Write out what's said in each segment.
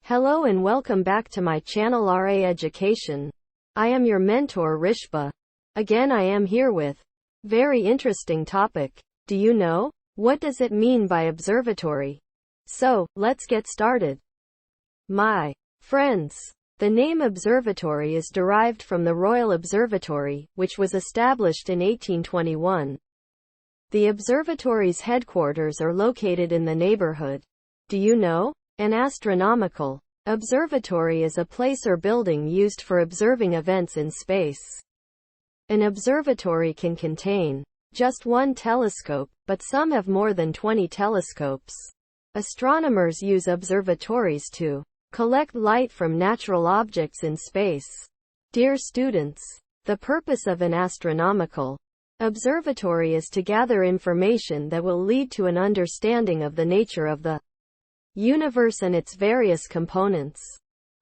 Hello and welcome back to my channel RA Education. I am your mentor Rishba. Again I am here with very interesting topic. Do you know? What does it mean by observatory? So, let's get started. My friends, the name observatory is derived from the Royal Observatory, which was established in 1821. The observatory's headquarters are located in the neighborhood. Do you know? An astronomical observatory is a place or building used for observing events in space. An observatory can contain just one telescope, but some have more than 20 telescopes. Astronomers use observatories to collect light from natural objects in space. Dear students, the purpose of an astronomical observatory is to gather information that will lead to an understanding of the nature of the universe and its various components.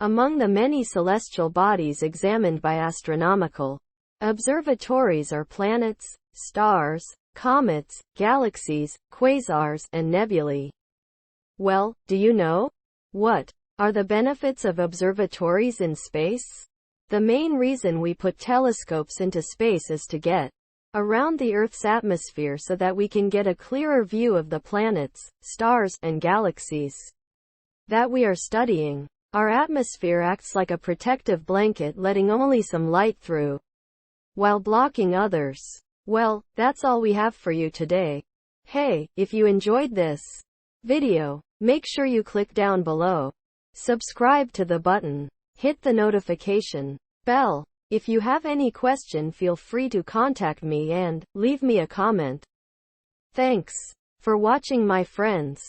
Among the many celestial bodies examined by astronomical observatories are planets, stars, comets, galaxies, quasars, and nebulae. Well, do you know? What are the benefits of observatories in space? The main reason we put telescopes into space is to get around the Earth's atmosphere so that we can get a clearer view of the planets, stars, and galaxies that we are studying. Our atmosphere acts like a protective blanket, letting only some light through, while blocking others. Well, that's all we have for you today. Hey, if you enjoyed this video, make sure you click down below, subscribe to the button, hit the notification bell. If you have any question, feel free to contact me and leave me a comment. Thanks for watching, my friends.